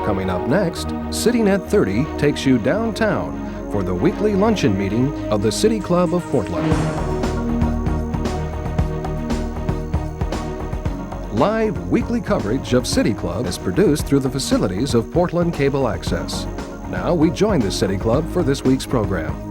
Coming up next, CityNet 30 takes you downtown for the weekly luncheon meeting of the City Club of Portland. Live weekly coverage of City Club is produced through the facilities of Portland Cable Access. Now we join the City Club for this week's program.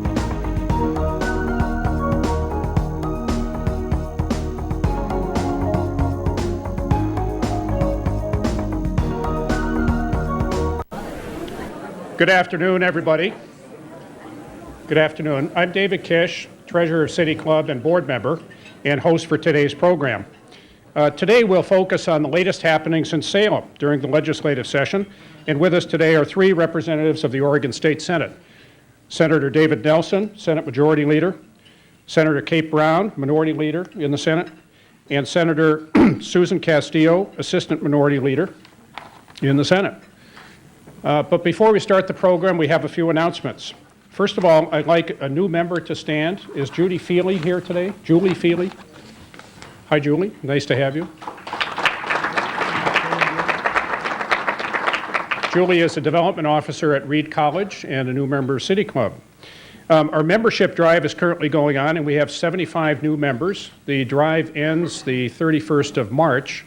Good afternoon, everybody. Good afternoon. I'm David Kish, Treasurer of City Club and board member, and host for today's program. Today we'll focus on the latest happenings in Salem during the legislative session, and with us today are three representatives of the Oregon State Senate. Senator David Nelson, Senate Majority Leader, Senator Kate Brown, Minority Leader in the Senate, and Senator Susan Castillo, Assistant Minority Leader in the Senate. But before we start the program, we have a few announcements. First of all, I'd like a new member to stand. Is Judy Feely here today? Julie Feely? Hi, Julie. Nice to have you. Julie is a development officer at Reed College and a new member of City Club. Our membership drive is currently going on, and we have 75 new members. The drive ends the 31st of March.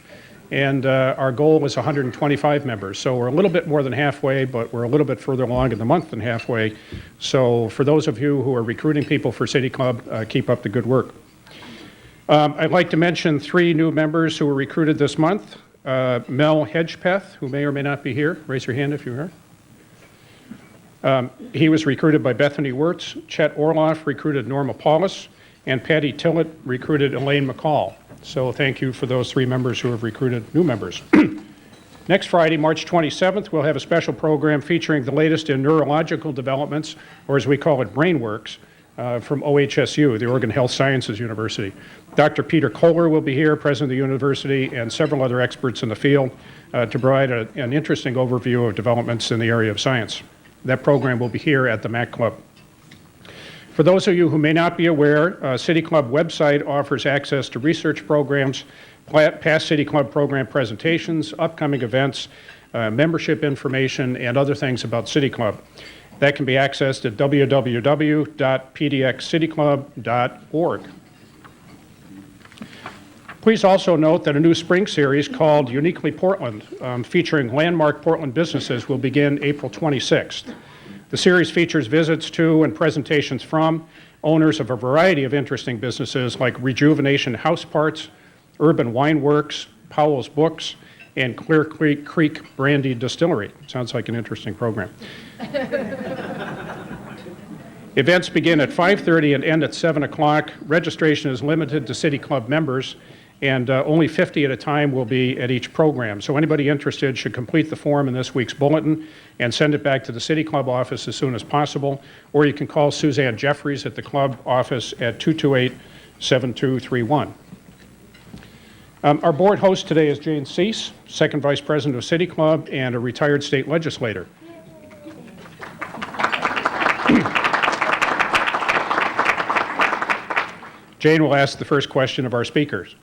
And our goal is 125 members. So we're a little bit more than halfway, but we're a little bit further along in the month than halfway. So for those of you who are recruiting people for City Club, keep up the good work. I'd like to mention three new members who were recruited this month. Mel Hedgepeth, who may or may not be here. Raise your hand if you're here. He was recruited by Bethany Wirtz. Chet Orloff recruited Norma Paulus. And Patty Tillett recruited Elaine McCall. So thank you for those three members who have recruited new members. Next Friday, March 27th, we'll have a special program featuring the latest in neurological developments, or as we call it, BrainWorks, from OHSU, the Oregon Health Sciences University. Dr. Peter Kohler will be here, president of the university, and several other experts in the field to provide an interesting overview of developments in the area of science. That program will be here at the Mac Club. For those of you who may not be aware, City Club website offers access to research programs, past City Club program presentations, upcoming events, membership information, and other things about City Club. That can be accessed at www.pdxcityclub.org. Please also note that a new spring series called Uniquely Portland, featuring landmark Portland businesses, will begin April 26th. The series features visits to and presentations from owners of a variety of interesting businesses like Rejuvenation House Parts, Urban Wine Works, Powell's Books, and Clear Creek Brandy Distillery. Sounds like an interesting program. Events begin at 5:30 and end at 7 o'clock. Registration is limited to City Club members, and only 50 at a time will be at each program. So anybody interested should complete the form in this week's bulletin and send it back to the City Club office as soon as possible, or you can call Suzanne Jeffries at the club office at 228-7231. Our board host today is Jane Cease, second vice president of City Club and a retired state legislator. Jane will ask the first question of our speakers.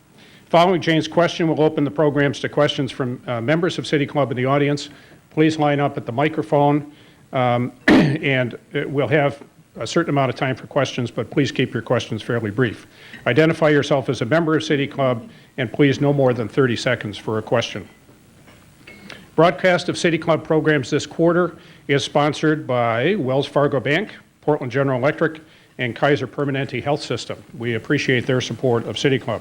Following Jane's question, we'll open the programs to questions from members of City Club in the audience. Please line up at the microphone, and we'll have a certain amount of time for questions, but please keep your questions fairly brief. Identify yourself as a member of City Club, and please no more than 30 seconds for a question. Broadcast of City Club programs this quarter is sponsored by Wells Fargo Bank, Portland General Electric, and Kaiser Permanente Health System. We appreciate their support of City Club.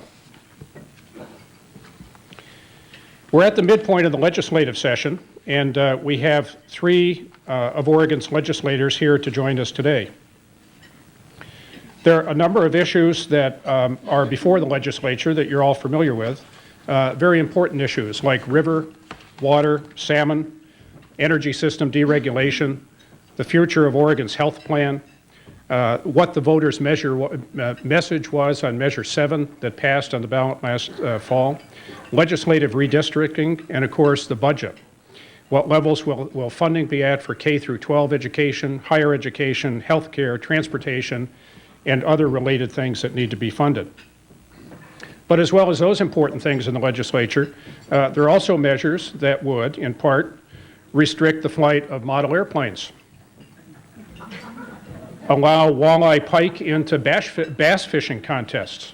We're at the midpoint of the legislative session, and we have three of Oregon's legislators here to join us today. There are a number of issues that are before the legislature that you're all familiar with, very important issues like river, water, salmon, energy system deregulation, the future of Oregon's health plan, what the voters' message was on Measure 7 that passed on the ballot last fall, legislative redistricting, and of course the budget. What levels will funding be at for K through 12 education, higher education, healthcare, transportation, and other related things that need to be funded. But as well as those important things in the legislature, there are also measures that would, in part, restrict the flight of model airplanes, allow walleye pike into bass fishing contests,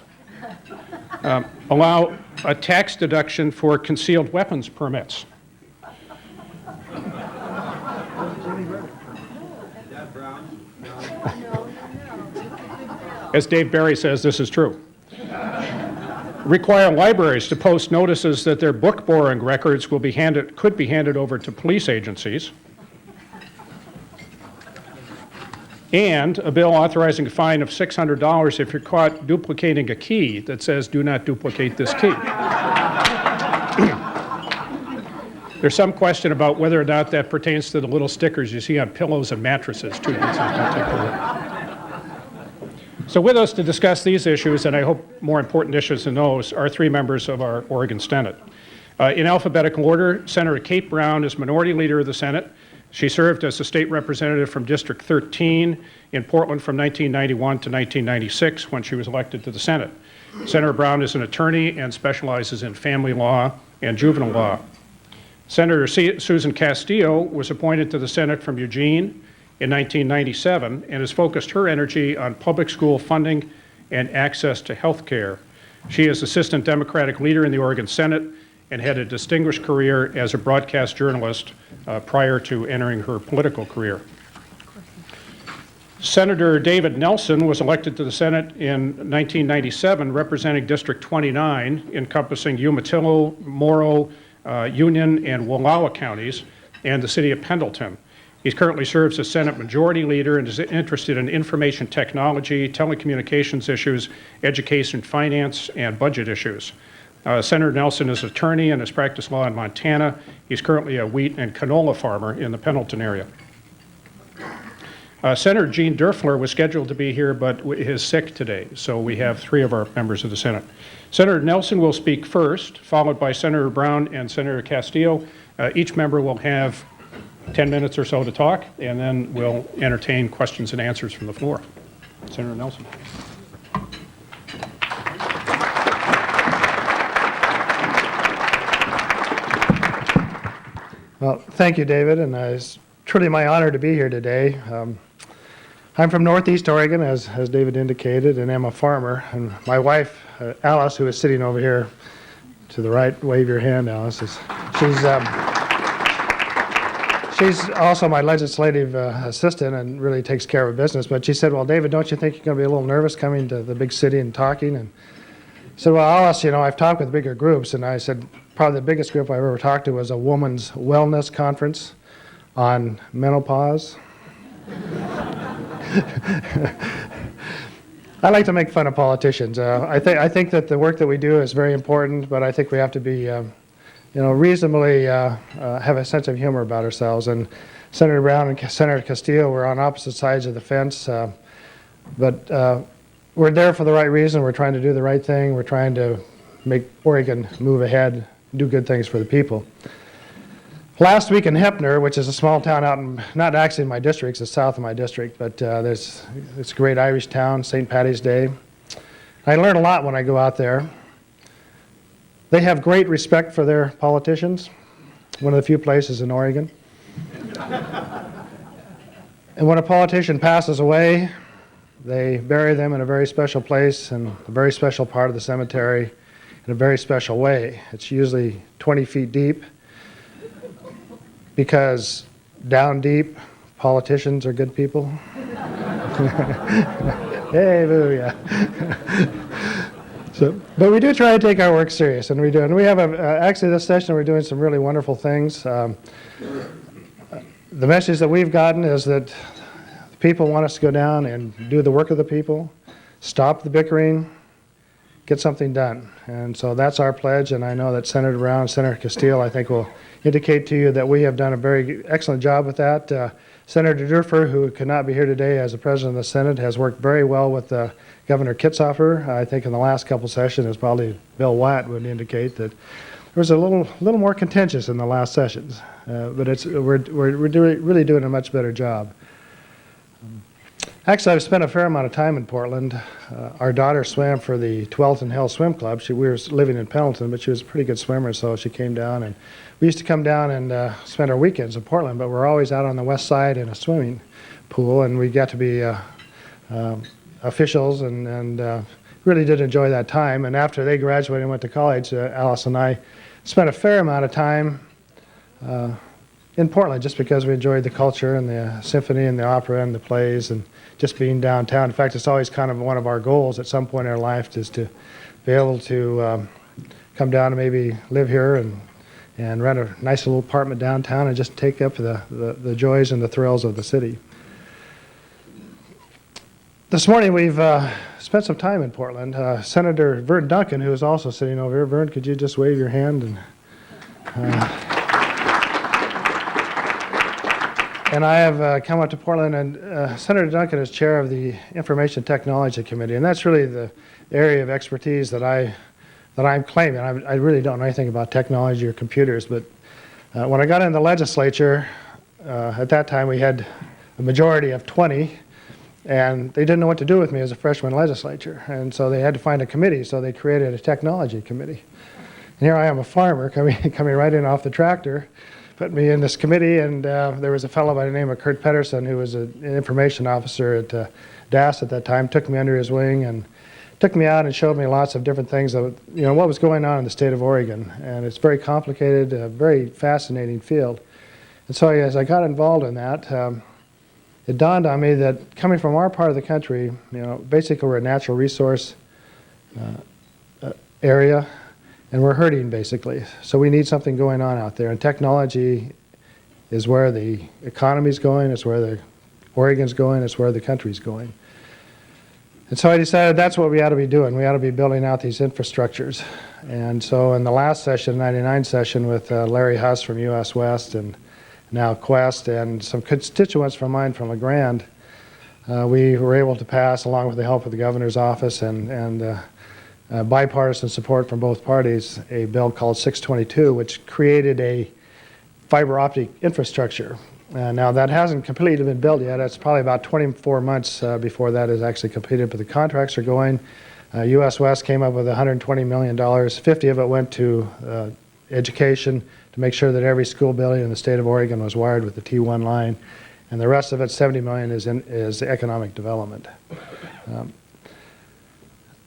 allow a tax deduction for concealed weapons permits. As Dave Barry says, this is true. Require libraries to post notices that their book borrowing records could be handed over to police agencies. And a bill authorizing a fine of $600 if you're caught duplicating a key that says, "Do not duplicate this key." There's some question about whether or not that pertains to the little stickers you see on pillows and mattresses, too. So with us to discuss these issues, and I hope more important issues than those, are three members of our Oregon Senate. In alphabetical order, Senator Kate Brown is Minority Leader of the Senate. She served as a state representative from District 13 in Portland from 1991 to 1996 when she was elected to the Senate. Senator Brown is an attorney and specializes in family law and juvenile law. Senator Susan Castillo was appointed to the Senate from Eugene in 1997 and has focused her energy on public school funding and access to health care. She is Assistant Democratic Leader in the Oregon Senate and had a distinguished career as a broadcast journalist prior to entering her political career. Senator David Nelson was elected to the Senate in 1997, representing District 29, encompassing Umatilla, Morrow, Union, and Wallowa counties, and the city of Pendleton. He currently serves as Senate Majority Leader and is interested in information technology, telecommunications issues, education, finance, and budget issues. Senator Nelson is an attorney and has practiced law in Montana. He's currently a wheat and canola farmer in the Pendleton area. Senator Gene Derfler was scheduled to be here but is sick today, so we have three of our members of the Senate. Senator Nelson will speak first, followed by Senator Brown and Senator Castillo. Each member will have 10 minutes or so to talk, and then we'll entertain questions and answers from the floor. Senator Nelson. Well, thank you, David, and it's truly my honor to be here today. I'm from Northeast Oregon, as David indicated, and I'm a farmer. And my wife, Alice, who is sitting over here to the right, wave your hand, Alice. She's also my legislative assistant and really takes care of business. But she said, "Well, David, don't you think you're going to be a little nervous coming to the big city and talking?" And I said, "Well, Alice, I've talked with bigger groups." And I said, probably the biggest group I've ever talked to was a woman's wellness conference on menopause. I like to make fun of politicians. I think that the work that we do is very important, but I think we have to be, reasonably have a sense of humor about ourselves. And Senator Brown and Senator Castillo were on opposite sides of the fence, but we're there for the right reason. We're trying to do the right thing. We're trying to make Oregon move ahead, do good things for the people. Last week in Heppner, which is a small town out in, not actually in my district, it's south of my district, but it's a great Irish town, St. Paddy's Day. I learn a lot when I go out there. They have great respect for their politicians, one of the few places in Oregon. And when a politician passes away, they bury them in a very special place in a very special part of the cemetery in a very special way. It's usually 20 feet deep, because down deep, politicians are good people. Hey, boo, yeah. But we do try to take our work serious, and we do. And we have actually this session we're doing some really wonderful things. The message that we've gotten is that people want us to go down and do the work of the people, stop the bickering, get something done. And so that's our pledge, and I know that Senator Brown and Senator Castillo, I think, will indicate to you that we have done a very excellent job with that. Senator Derfler, who could not be here today as the President of the Senate, has worked very well with Governor Kitzhofer. I think in the last couple sessions, as probably Bill Watt would indicate, that there was a little more contentious in the last sessions, but we're really doing a much better job. Actually, I've spent a fair amount of time in Portland. Our daughter swam for the Twelton Hill Swim Club. We were living in Pendleton, but she was a pretty good swimmer, so she came down, and we used to come down and spend our weekends in Portland, but we're always out on the west side in a swimming pool, and we got to be officials and really did enjoy that time. And after they graduated and went to college, Alice and I spent a fair amount of time in Portland just because we enjoyed the culture and the symphony and the opera and the plays and just being downtown. In fact, it's always kind of one of our goals at some point in our life is to be able to come down and maybe live here and rent a nice little apartment downtown and just take up the joys and the thrills of the city. This morning we've spent some time in Portland. Senator Vern Duncan, who is also sitting over here. Vern, could you just wave your hand? And I have come up to Portland, and Senator Duncan is chair of the Information Technology Committee, and that's really the area of expertise that I'm claiming. I really don't know anything about technology or computers, but when I got in the legislature, at that time we had a majority of 20, and they didn't know what to do with me as a freshman legislature, and so they had to find a committee, so they created a technology committee. And here I am, a farmer, coming right in off the tractor, put me in this committee, and there was a fellow by the name of Kurt Pedersen, who was an information officer at DAS at that time, took me under his wing and took me out and showed me lots of different things of what was going on in the state of Oregon. And it's very complicated, a very fascinating field. And so as I got involved in that, it dawned on me that coming from our part of the country, basically we're a natural resource area, and we're hurting basically. So we need something going on out there. And technology is where the economy's going, it's where the Oregon's going, it's where the country's going. And so I decided that's what we ought to be doing. We ought to be building out these infrastructures. And so in the last session, 99 session, with Larry Huss from US West and now Quest and some constituents from mine from LeGrand, we were able to pass, along with the help of the governor's office and bipartisan support from both parties, a bill called 622, which created a fiber optic infrastructure. Now that hasn't completely been built yet. It's probably about 24 months before that is actually completed, but the contracts are going. US West came up with $120 million. 50 of it went to education to make sure that every school building in the state of Oregon was wired with the T1 line, and the rest of it, 70 million, is economic development.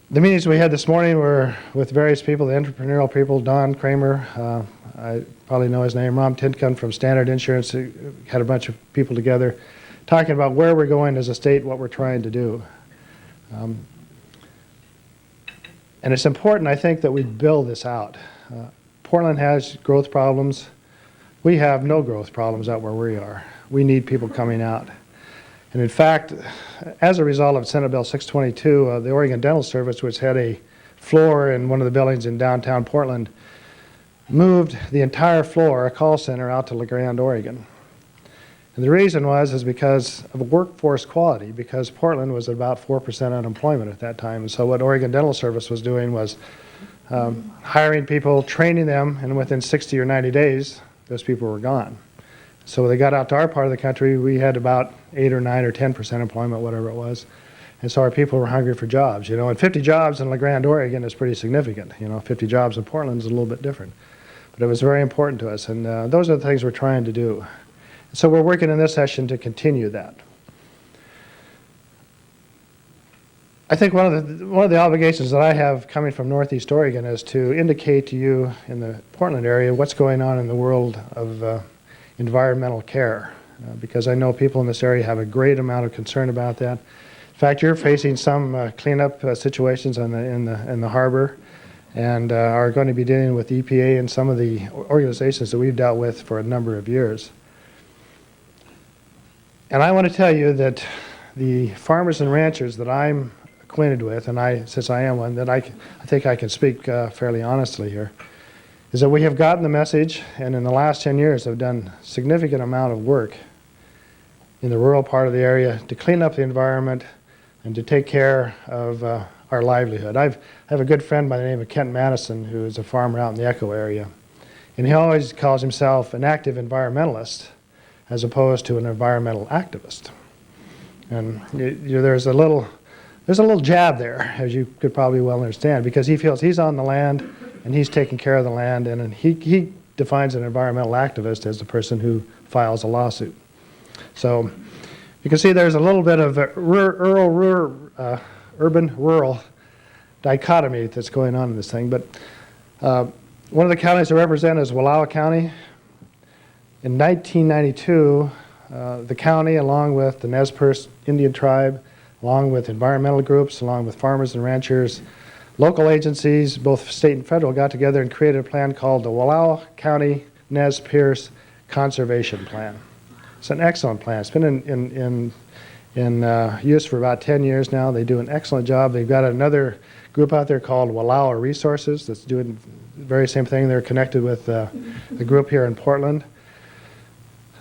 The meetings we had this morning were with various people, the entrepreneurial people, Don Kramer, I probably know his name, Ram Tinkun from Standard Insurance, who had a bunch of people together talking about where we're going as a state, what we're trying to do. And it's important, I think, that we build this out. Portland has growth problems. We have no growth problems out where we are. We need people coming out. And in fact, as a result of Senate Bill 622, the Oregon Dental Service, which had a floor in one of the buildings in downtown Portland, moved the entire floor, a call center, out to LeGrand, Oregon. And the reason is because of workforce quality, because Portland was at about 4% unemployment at that time. And so what Oregon Dental Service was doing was hiring people, training them, and within 60 or 90 days, those people were gone. So when they got out to our part of the country, we had about 8 or 9 or 10% employment, whatever it was. And so our people were hungry for jobs, and 50 jobs in LeGrand, Oregon is pretty significant. 50 jobs in Portland is a little bit different. But it was very important to us, and those are the things we're trying to do. So we're working in this session to continue that. I think one of the obligations that I have coming from Northeast Oregon is to indicate to you in the Portland area what's going on in the world of environmental care, because I know people in this area have a great amount of concern about that. In fact, you're facing some cleanup situations in the harbor, and are going to be dealing with EPA and some of the organizations that we've dealt with for a number of years. And I want to tell you that the farmers and ranchers that I'm acquainted with, and since I am one, that I think I can speak fairly honestly here, is that we have gotten the message, and in the last 10 years have done a significant amount of work in the rural part of the area to clean up the environment and to take care of our livelihood. I have a good friend by the name of Kent Madison, who is a farmer out in the Echo area, and he always calls himself an active environmentalist as opposed to an environmental activist. And there's a little jab there, as you could probably well understand, because he feels he's on the land and he's taking care of the land, and he defines an environmental activist as the person who files a lawsuit. So you can see there's a little bit of urban-rural dichotomy that's going on in this thing. But one of the counties I represent is Wallowa County. In 1992, the county, along with the Nez Perce Indian tribe, along with environmental groups, along with farmers and ranchers, local agencies, both state and federal, got together and created a plan called the Wallowa County Nez Perce Conservation Plan. It's an excellent plan. It's been in use for about 10 years now. They do an excellent job. They've got another group out there called Wallowa Resources that's doing the very same thing. They're connected with a group here in Portland.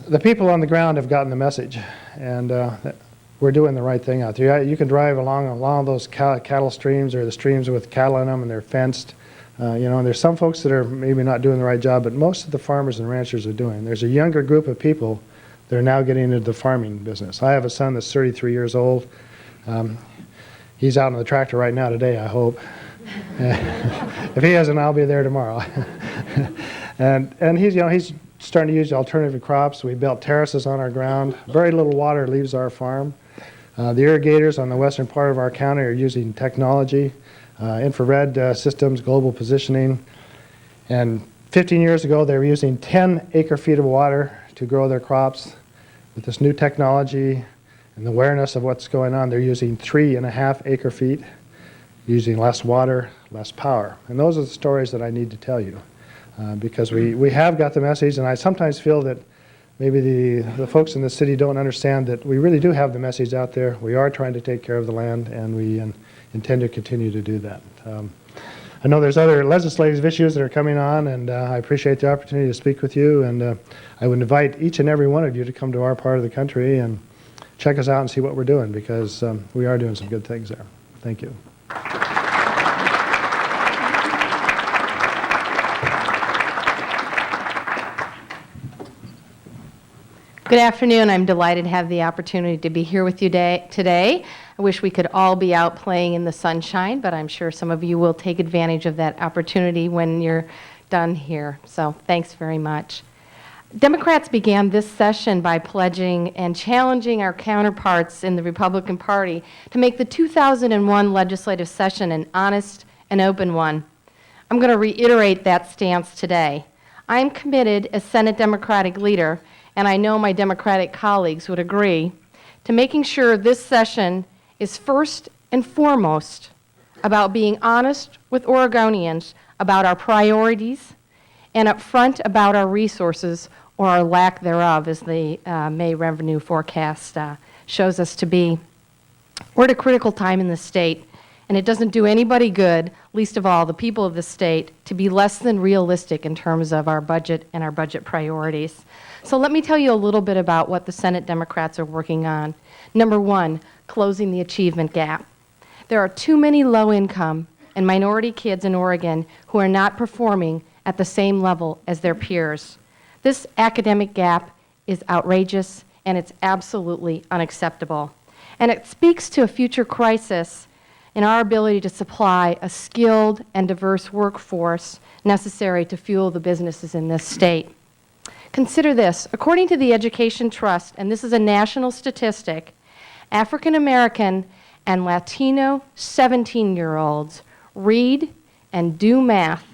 The people on the ground have gotten the message, and we're doing the right thing out there. You can drive along those cattle streams or the streams with cattle in them, and they're fenced. And there's some folks that are maybe not doing the right job, but most of the farmers and ranchers are doing. There's a younger group of people that are now getting into the farming business. I have a son that's 33 years old. He's out on the tractor right now today, I hope. If he isn't, I'll be there tomorrow. and he's starting to use alternative crops. We built terraces on our ground. Very little water leaves our farm. The irrigators on the western part of our county are using technology, infrared systems, global positioning. And 15 years ago, they were using 10 acre-feet of water to grow their crops. With this new technology and the awareness of what's going on, they're using 3.5 acre-feet, using less water, less power. And those are the stories that I need to tell you. Because we have got the message, and I sometimes feel that maybe the folks in the city don't understand that we really do have the message out there. We are trying to take care of the land, and we intend to continue to do that. I know there's other legislative issues that are coming on, and I appreciate the opportunity to speak with you, and I would invite each and every one of you to come to our part of the country and check us out and see what we're doing, because we are doing some good things there. Thank you. Good afternoon. I'm delighted to have the opportunity to be here with you today. I wish we could all be out playing in the sunshine, but I'm sure some of you will take advantage of that opportunity when you're done here. So thanks very much. Democrats began this session by pledging and challenging our counterparts in the Republican Party to make the 2001 legislative session an honest and open one. I'm going to reiterate that stance today. I'm committed as Senate Democratic leader, and I know my Democratic colleagues would agree, to making sure this session is first and foremost about being honest with Oregonians about our priorities and upfront about our resources, or our lack thereof, as the May revenue forecast shows us to be. We're at a critical time in the state, and it doesn't do anybody good, least of all the people of the state, to be less than realistic in terms of our budget and our budget priorities. So let me tell you a little bit about what the Senate Democrats are working on. Number one, closing the achievement gap. There are too many low-income and minority kids in Oregon who are not performing at the same level as their peers. This academic gap is outrageous, and it's absolutely unacceptable. And it speaks to a future crisis in our ability to supply a skilled and diverse workforce necessary to fuel the businesses in this state. Consider this. According to the Education Trust, and this is a national statistic, African American and Latino 17-year-olds read and do math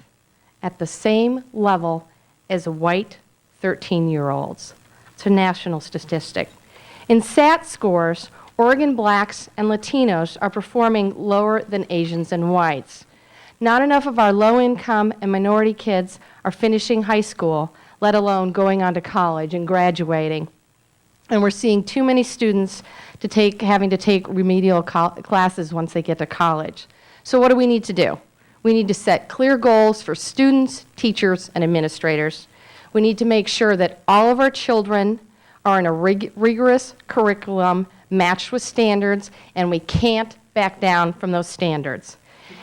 at the same level as white 13-year-olds. It's a national statistic. In SAT scores, Oregon blacks and Latinos are performing lower than Asians and whites. Not enough of our low-income and minority kids are finishing high school, let alone going on to college and graduating. And we're seeing too many students having to take remedial classes once they get to college. So what do we need to do? We need to set clear goals for students, teachers, and administrators. We need to make sure that all of our children are in a rigorous curriculum matched with standards, and we can't back down from those standards.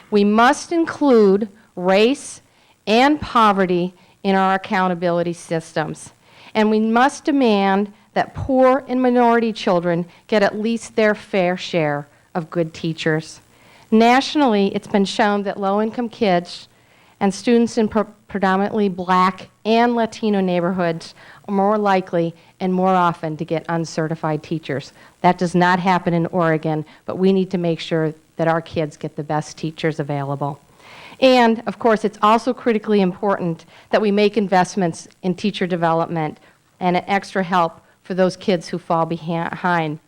We must include race and poverty in our accountability systems. And we must demand that poor and minority children get at least their fair share of good teachers. Nationally, it's been shown that low-income kids and students in predominantly Black and Latino neighborhoods are more likely and more often to get uncertified teachers. That does not happen in Oregon, but we need to make sure that our kids get the best teachers available. And, of course, it's also critically important that we make investments in teacher development and extra help for those kids who fall behind.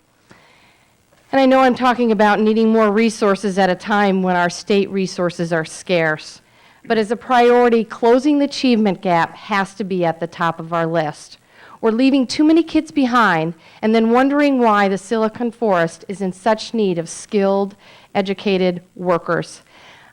And I know I'm talking about needing more resources at a time when our state resources are scarce. But as a priority, closing the achievement gap has to be at the top of our list. We're leaving too many kids behind and then wondering why the Silicon Forest is in such need of skilled, educated workers.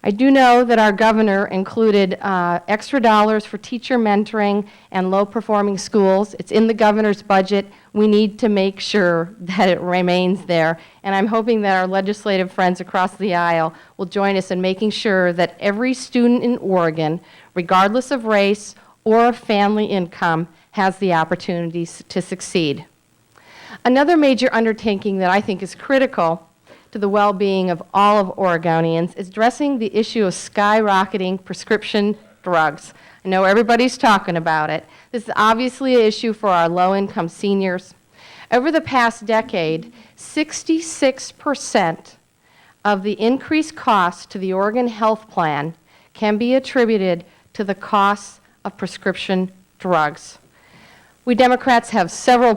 I do know that our governor included extra dollars for teacher mentoring and low-performing schools. It's in the governor's budget. We need to make sure that it remains there. And I'm hoping that our legislative friends across the aisle will join us in making sure that every student in Oregon, regardless of race or of family income, has the opportunities to succeed. Another major undertaking that I think is critical to the well-being of all of Oregonians is addressing the issue of skyrocketing prescription drugs. I know everybody's talking about it. This is obviously an issue for our low-income seniors. Over the past decade, 66% of the increased costs to the Oregon Health Plan can be attributed to the costs of prescription drugs. We Democrats have several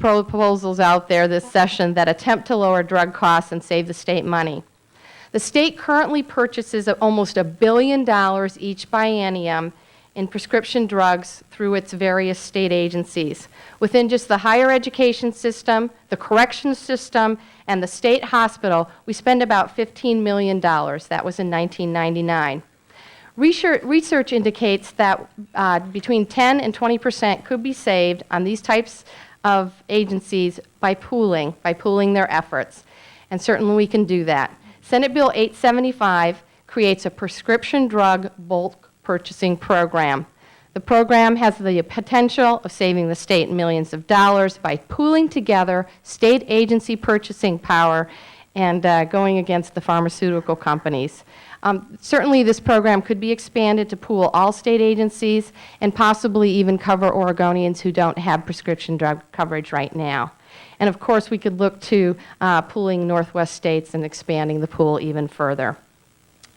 proposals out there this session that attempt to lower drug costs and save the state money. The state currently purchases almost $1 billion each biennium in prescription drugs through its various state agencies. Within just the higher education system, the corrections system, and the state hospital, we spend about $15 million. That was in 1999. Research indicates that between 10 and 20% could be saved on these types of agencies by pooling their efforts. And certainly we can do that. Senate Bill 875 creates a prescription drug bulk purchasing program. The program has the potential of saving the state millions of dollars by pooling together state agency purchasing power and going against the pharmaceutical companies. Certainly this program could be expanded to pool all state agencies and possibly even cover Oregonians who don't have prescription drug coverage right now. And of course we could look to pooling Northwest states and expanding the pool even further.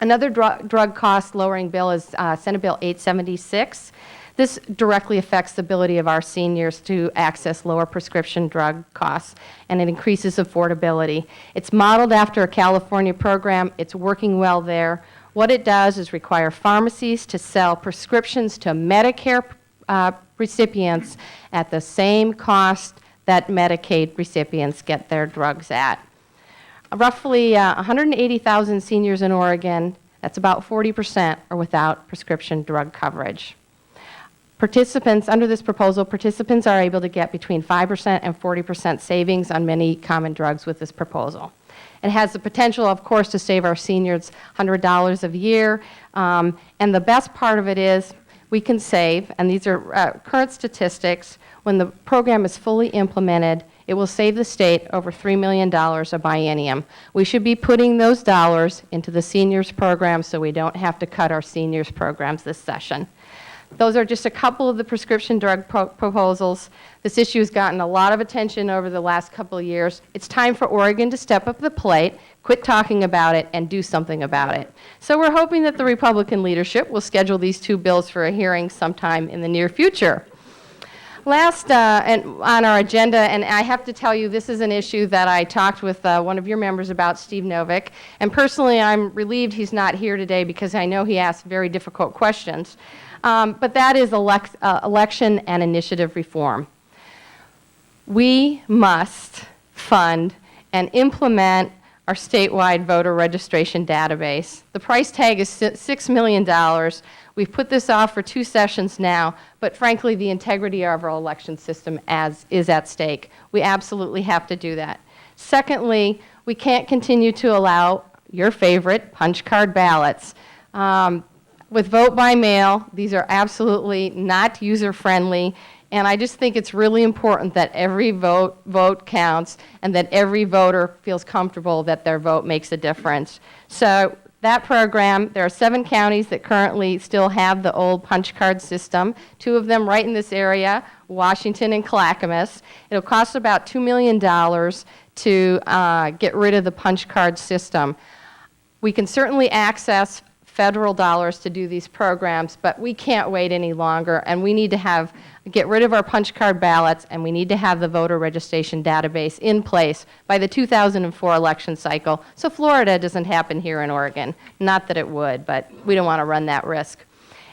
Another drug cost lowering bill is Senate Bill 876. This directly affects the ability of our seniors to access lower prescription drug costs, and it increases affordability. It's modeled after a California program. It's working well there. What it does is require pharmacies to sell prescriptions to Medicare recipients at the same cost that Medicaid recipients get their drugs at. Roughly 180,000 seniors in Oregon, that's about 40%, are without prescription drug coverage. Participants, under this proposal, participants are able to get between 5% and 40% savings on many common drugs with this proposal. It has the potential, of course, to save our seniors $100 a year, and the best part of it is we can save, and these are current statistics, when the program is fully implemented, it will save the state over $3 million a biennium. We should be putting those dollars into the seniors program so we don't have to cut our seniors programs this session. Those are just a couple of the prescription drug proposals. This issue has gotten a lot of attention over the last couple of years. It's time for Oregon to step up the plate, quit talking about it, and do something about it. So we're hoping that the Republican leadership will schedule these two bills for a hearing sometime in the near future. Last on our agenda, and I have to tell you, this is an issue that I talked with one of your members about, Steve Novick, and personally I'm relieved he's not here today because I know he asked very difficult questions. But that is election and initiative reform. We must fund and implement our statewide voter registration database. The price tag is $6 million. We've put this off for 2 sessions now, but frankly, the integrity of our election system is at stake. We absolutely have to do that. Secondly, we can't continue to allow your favorite punch card ballots. With vote by mail, these are absolutely not user-friendly, and I just think it's really important that every vote counts and that every voter feels comfortable that their vote makes a difference. So That program, there are 7 counties that currently still have the old punch card system, 2 of them right in this area, Washington and Clackamas. It'll cost about $2 million to get rid of the punch card system. We can certainly access federal dollars to do these programs, but we can't wait any longer, and we need to get rid of our punch card ballots, and we need to have the voter registration database in place by the 2004 election cycle, so Florida doesn't happen here in Oregon. Not that it would, but we don't want to run that risk.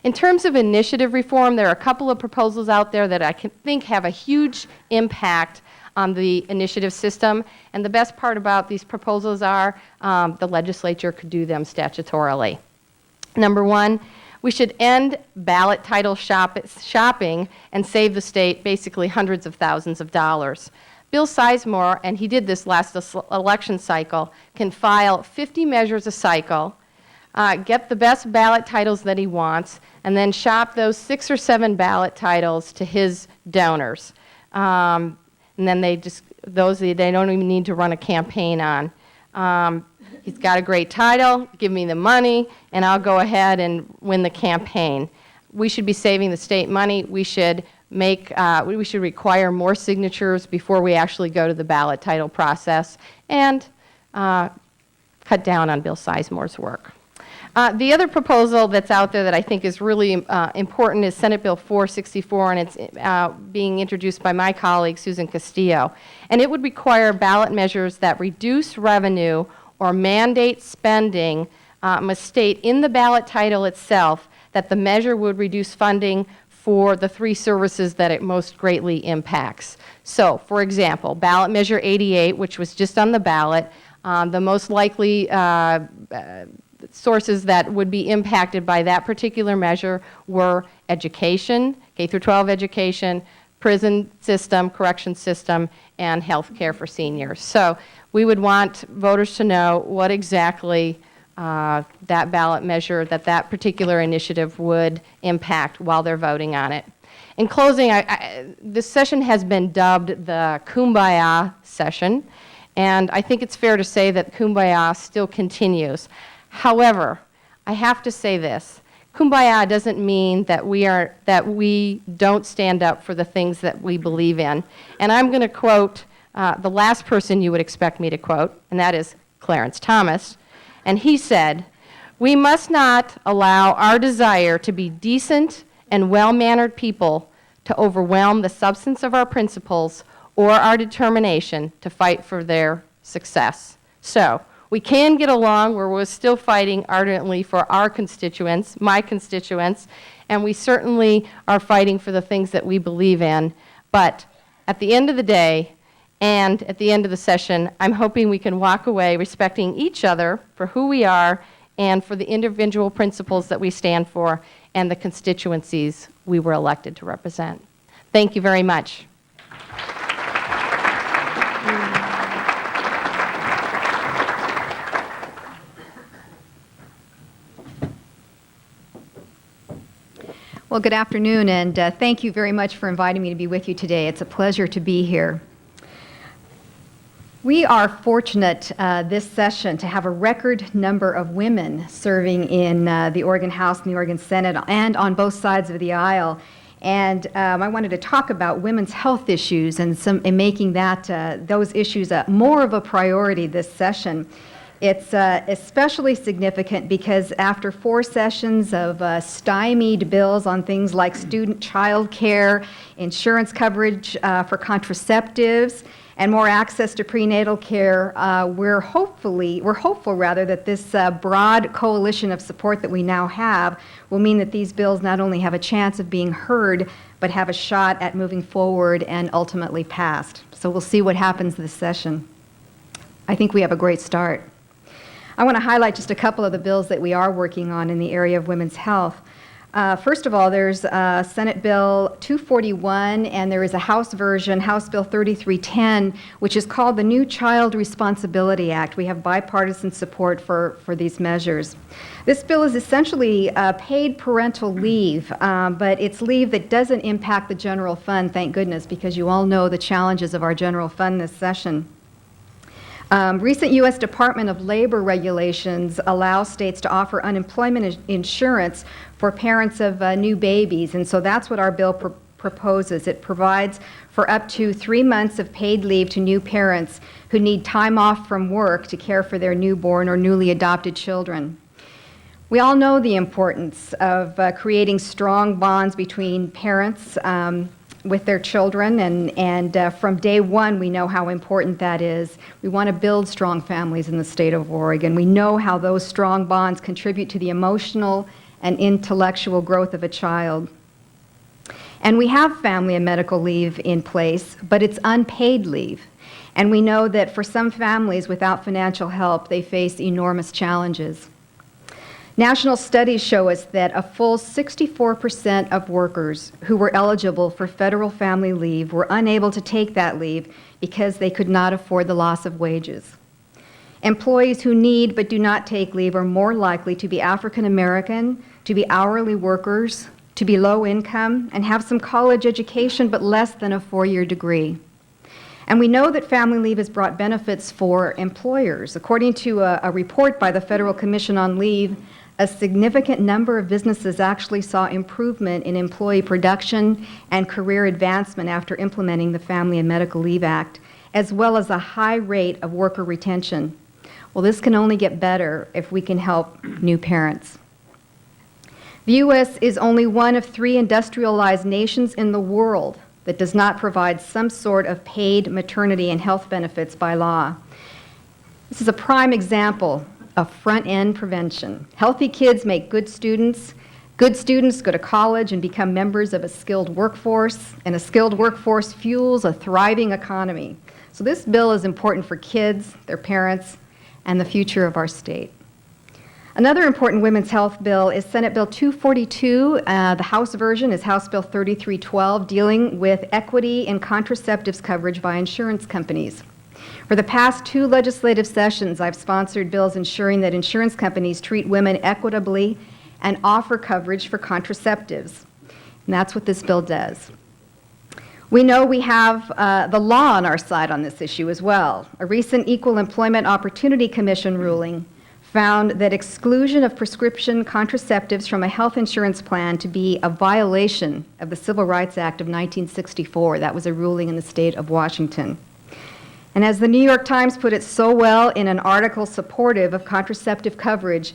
In terms of initiative reform, there are a couple of proposals out there that I think have a huge impact on the initiative system, and the best part about these proposals are the legislature could do them statutorily. Number 1, we should end ballot title shopping and save the state basically hundreds of thousands of dollars. Bill Sizemore, and he did this last election cycle, can file 50 measures a cycle, get the best ballot titles that he wants, and then shop those 6 or 7 ballot titles to his donors. And then they don't even need to run a campaign on. He's got a great title, give me the money, and I'll go ahead and win the campaign. We should be saving the state money. We should require more signatures before we actually go to the ballot title process, and cut down on Bill Sizemore's work. The other proposal that's out there that I think is really important is Senate Bill 464, and it's being introduced by my colleague, Susan Castillo. And it would require ballot measures that reduce revenue or mandate spending must state in the ballot title itself that the measure would reduce funding for the 3 services that it most greatly impacts. So, for example, ballot measure 88, which was just on the ballot, the most likely sources that would be impacted by that particular measure were education, K through 12 education, prison system, correction system, and health care for seniors. So we would want voters to know what exactly that ballot measure, that particular initiative would impact while they're voting on it. In closing, this session has been dubbed the Kumbaya session, and I think it's fair to say that Kumbaya still continues. However, I have to say this. Kumbaya doesn't mean that we don't stand up for the things that we believe in. And I'm going to quote the last person you would expect me to quote, and that is Clarence Thomas. And he said, "We must not allow our desire to be decent and well-mannered people to overwhelm the substance of our principles or our determination to fight for their success." So, we can get along where we're still fighting ardently for our constituents, my constituents, and we certainly are fighting for the things that we believe in. But at the end of the day, and at the end of the session, I'm hoping we can walk away respecting each other for who we are and for the individual principles that we stand for and the constituencies we were elected to represent. Thank you very much. Well, good afternoon, and thank you very much for inviting me to be with you today. It's a pleasure to be here. We are fortunate this session to have a record number of women serving in the Oregon House and the Oregon Senate and on both sides of the aisle. And I wanted to talk about women's health issues and making those issues more of a priority this session. It's especially significant because after 4 sessions of stymied bills on things like student child care, insurance coverage for contraceptives, and more access to prenatal care, we're hopeful that this broad coalition of support that we now have will mean that these bills not only have a chance of being heard, but have a shot at moving forward and ultimately passed. So we'll see what happens this session. I think we have a great start. I want to highlight just a couple of the bills that we are working on in the area of women's health. First of all, there's Senate Bill 241, and there is a House version, House Bill 3310, which is called the New Child Responsibility Act. We have bipartisan support for these measures. This bill is essentially paid parental leave, but it's leave that doesn't impact the general fund, thank goodness, because you all know the challenges of our general fund this session. Recent U.S. Department of Labor regulations allow states to offer unemployment insurance for parents of new babies, and so that's what our bill proposes. It provides for up to 3 months of paid leave to new parents who need time off from work to care for their newborn or newly adopted children. We all know the importance of creating strong bonds between parents with their children, and from day one we know how important that is. We want to build strong families in the state of Oregon. We know how those strong bonds contribute to the emotional and intellectual growth of a child. And we have family and medical leave in place, but it's unpaid leave. And we know that for some families without financial help, they face enormous challenges. National studies show us that a full 64% of workers who were eligible for federal family leave were unable to take that leave because they could not afford the loss of wages. Employees who need but do not take leave are more likely to be African American, to be hourly workers, to be low income, and have some college education but less than a 4-year degree. And we know that family leave has brought benefits for employers. According to a report by the Federal Commission on Leave, a significant number of businesses actually saw improvement in employee production and career advancement after implementing the Family and Medical Leave Act, as well as a high rate of worker retention. Well, this can only get better if we can help new parents. The U.S. is only one of 3 industrialized nations in the world that does not provide some sort of paid maternity and health benefits by law. This is a prime example of front-end prevention. Healthy kids make good students. Good students go to college and become members of a skilled workforce, and a skilled workforce fuels a thriving economy. So this bill is important for kids, their parents, and the future of our state. Another important women's health bill is Senate Bill 242. The House version is House Bill 3312, dealing with equity in contraceptives coverage by insurance companies. For the past 2 legislative sessions, I've sponsored bills ensuring that insurance companies treat women equitably and offer coverage for contraceptives. And that's what this bill does. We know we have the law on our side on this issue as well. A recent Equal Employment Opportunity Commission ruling found that exclusion of prescription contraceptives from a health insurance plan to be a violation of the Civil Rights Act of 1964. That was a ruling in the state of Washington. And as the New York Times put it so well in an article supportive of contraceptive coverage,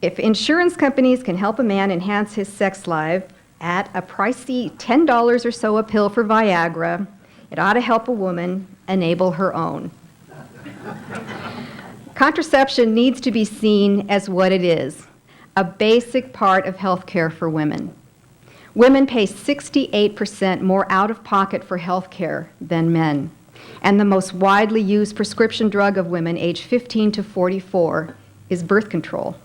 if insurance companies can help a man enhance his sex life at a pricey $10 or so a pill for Viagra, it ought to help a woman enable her own. Contraception needs to be seen as what it is, a basic part of health care for women. Women pay 68% more out of pocket for health care than men. And the most widely used prescription drug of women aged 15 to 44 is birth control.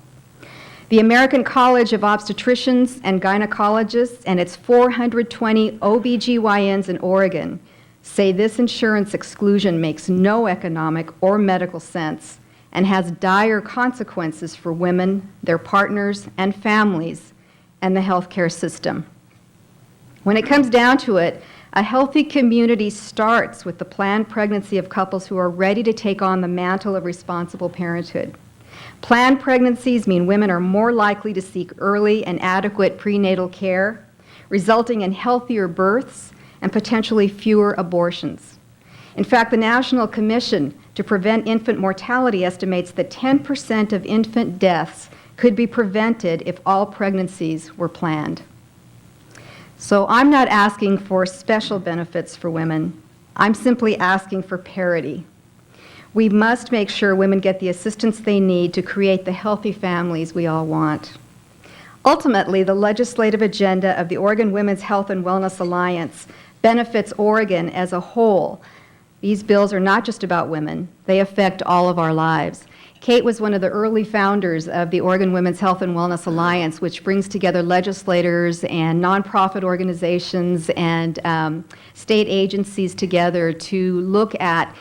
The American College of Obstetricians and Gynecologists and its 420 OBGYNs in Oregon say this insurance exclusion makes no economic or medical sense and has dire consequences for women, their partners, and families, and the healthcare system. When it comes down to it, a healthy community starts with the planned pregnancy of couples who are ready to take on the mantle of responsible parenthood. Planned pregnancies mean women are more likely to seek early and adequate prenatal care, resulting in healthier births and potentially fewer abortions. In fact, the National Commission to Prevent Infant Mortality estimates that 10% of infant deaths could be prevented if all pregnancies were planned. So I'm not asking for special benefits for women. I'm simply asking for parity. We must make sure women get the assistance they need to create the healthy families we all want. Ultimately, the legislative agenda of the Oregon Women's Health and Wellness Alliance benefits Oregon as a whole. These bills are not just about women. They affect all of our lives. Kate was one of the early founders of the Oregon Women's Health and Wellness Alliance, which brings together legislators and nonprofit organizations and state agencies together to look at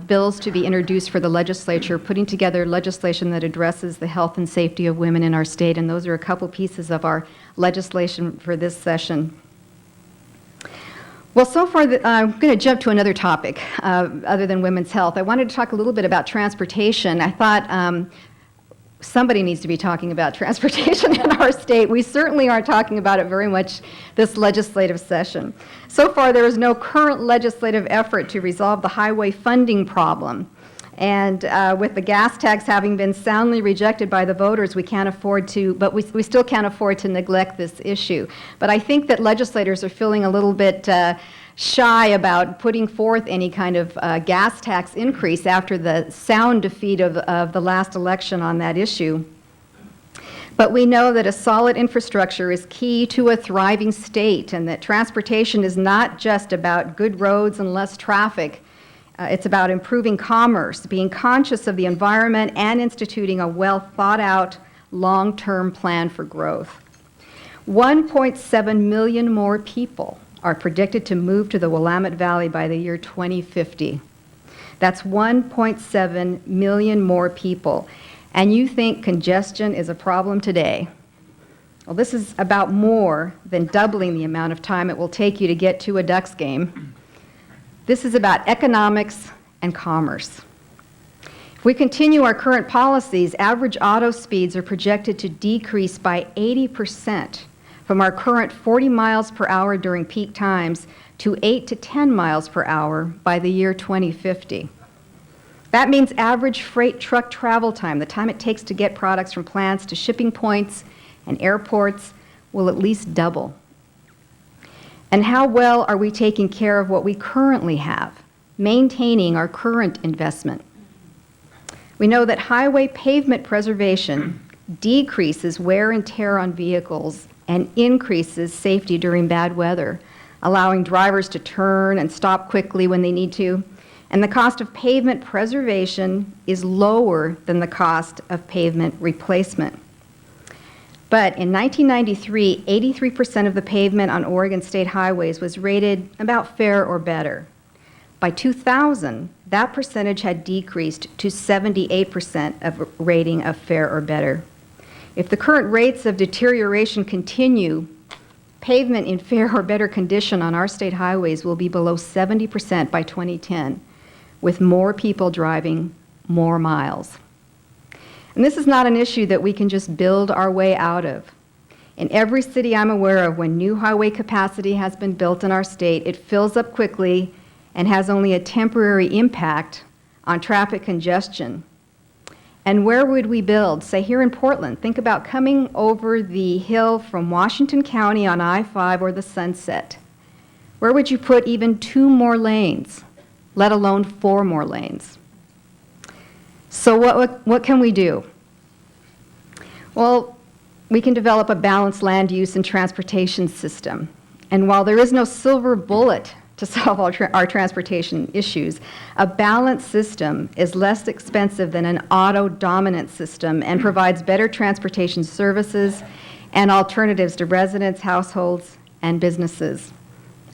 bills to be introduced for the legislature, putting together legislation that addresses the health and safety of women in our state. And those are a couple pieces of our legislation for this session. Well, so far, I'm going to jump to another topic other than women's health. I wanted to talk a little bit about transportation. I thought somebody needs to be talking about transportation in our state. We certainly aren't talking about it very much this legislative session. So far, there is no current legislative effort to resolve the highway funding problem. And with the gas tax having been soundly rejected by the voters, we can't afford to, but we still can't afford to neglect this issue. But I think that legislators are feeling a little bit shy about putting forth any kind of gas tax increase after the sound defeat of the last election on that issue. But we know that a solid infrastructure is key to a thriving state, and that transportation is not just about good roads and less traffic. It's about improving commerce, being conscious of the environment, and instituting a well-thought-out, long-term plan for growth. 1.7 million more people are predicted to move to the Willamette Valley by the year 2050. That's 1.7 million more people. And you think congestion is a problem today. Well, this is about more than doubling the amount of time it will take you to get to a Ducks game. This is about economics and commerce. If we continue our current policies, average auto speeds are projected to decrease by 80% from our current 40 miles per hour during peak times to 8 to 10 miles per hour by the year 2050. That means average freight truck travel time, the time it takes to get products from plants to shipping points and airports, will at least double. And how well are we taking care of what we currently have, maintaining our current investment? We know that highway pavement preservation decreases wear and tear on vehicles and increases safety during bad weather, allowing drivers to turn and stop quickly when they need to. And the cost of pavement preservation is lower than the cost of pavement replacement. But in 1993, 83% of the pavement on Oregon state highways was rated about fair or better. By 2000, that percentage had decreased to 78% of rating of fair or better. If the current rates of deterioration continue, pavement in fair or better condition on our state highways will be below 70% by 2010, with more people driving more miles. And this is not an issue that we can just build our way out of. In every city I'm aware of, when new highway capacity has been built in our state, it fills up quickly and has only a temporary impact on traffic congestion. And where would we build? Say here in Portland, think about coming over the hill from Washington County on I-5 or the Sunset. Where would you put even 2 more lanes, let alone 4 more lanes? So what can we do? Well, we can develop a balanced land use and transportation system. And while there is no silver bullet to solve our transportation issues, a balanced system is less expensive than an auto-dominant system and provides better transportation services and alternatives to residents, households, and businesses.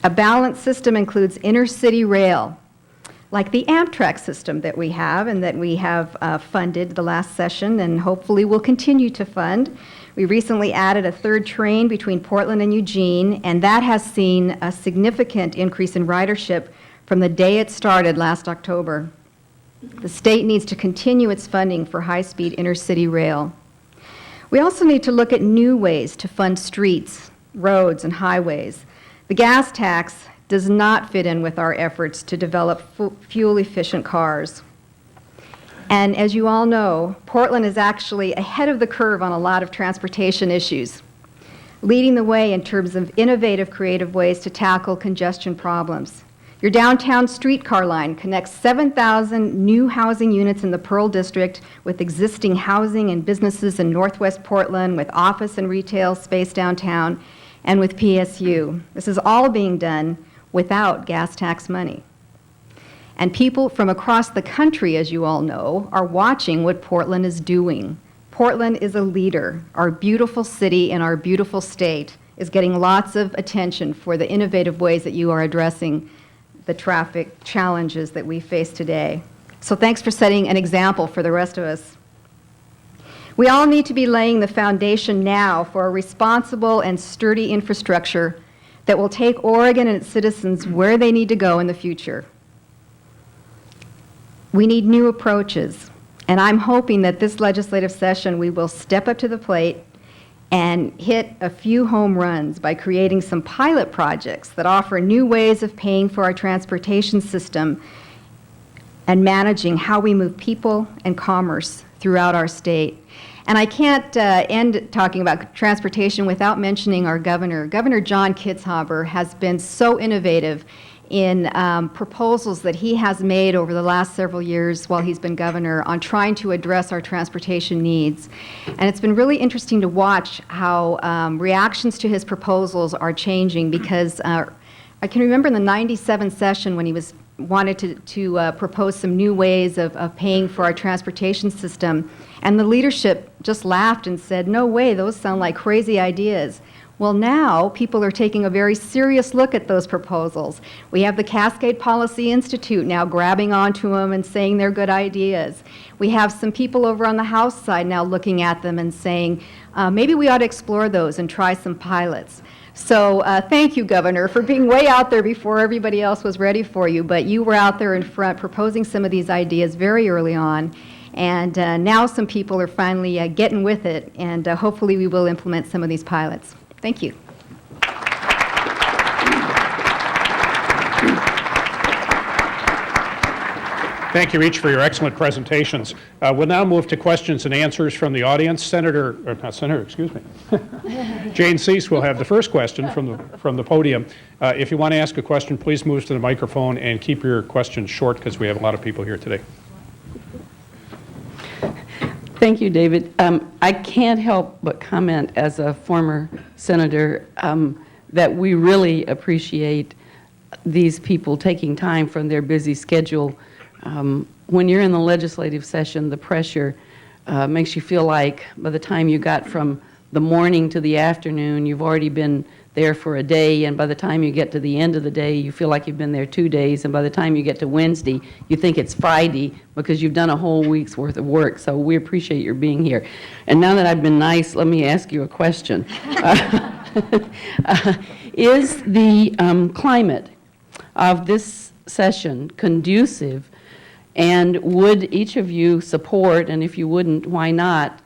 A balanced system includes inner-city rail, like the Amtrak system that we have and that we have funded the last session and hopefully will continue to fund. We recently added a 3rd train between Portland and Eugene, and that has seen a significant increase in ridership from the day it started last October. The state needs to continue its funding for high-speed inner-city rail. We also need to look at new ways to fund streets, roads, and highways. The gas tax does not fit in with our efforts to develop fuel-efficient cars. And as you all know, Portland is actually ahead of the curve on a lot of transportation issues, leading the way in terms of innovative, creative ways to tackle congestion problems. Your downtown streetcar line connects 7,000 new housing units in the Pearl District with existing housing and businesses in Northwest Portland, with office and retail space downtown, and with PSU. This is all being done without gas tax money. And people from across the country, as you all know, are watching what Portland is doing. Portland is a leader. Our beautiful city and our beautiful state is getting lots of attention for the innovative ways that you are addressing the traffic challenges that we face today. So thanks for setting an example for the rest of us. We all need to be laying the foundation now for a responsible and sturdy infrastructure that will take Oregon and its citizens where they need to go in the future. We need new approaches, and I'm hoping that this legislative session we will step up to the plate and hit a few home runs by creating some pilot projects that offer new ways of paying for our transportation system and managing how we move people and commerce throughout our state. And I can't end talking about transportation without mentioning our governor. Governor John Kitzhaber has been so innovative in proposals that he has made over the last several years while he's been governor on trying to address our transportation needs. And it's been really interesting to watch how reactions to his proposals are changing, because I can remember in the '97 session when he wanted to propose some new ways of paying for our transportation system, and the leadership just laughed and said, "No way, those sound like crazy ideas." Well, now people are taking a very serious look at those proposals. We have the Cascade Policy Institute now grabbing onto them and saying they're good ideas. We have some people over on the House side now looking at them and saying, maybe we ought to explore those and try some pilots. So thank you, Governor, for being way out there before everybody else was ready for you, but you were out there in front proposing some of these ideas very early on. And now some people are finally getting with it, and hopefully we will implement some of these pilots. Thank you. Thank you each for your excellent presentations. We'll now move to questions and answers from the audience. Jane Cease will have the first question from the podium. If you want to ask a question, please move to the microphone and keep your questions short, because we have a lot of people here today. Thank you, David. I can't help but comment as a former senator that we really appreciate these people taking time from their busy schedule. When you're in the legislative session, the pressure makes you feel like by the time you got from the morning to the afternoon, you've already been there for a day, and by the time you get to the end of the day, you feel like you've been there 2 days, and by the time you get to Wednesday, you think it's Friday because you've done a whole week's worth of work. So we appreciate your being here. And now that I've been nice, let me ask you a question. Is the climate of this session conducive, and would each of you support, and if you wouldn't, why not,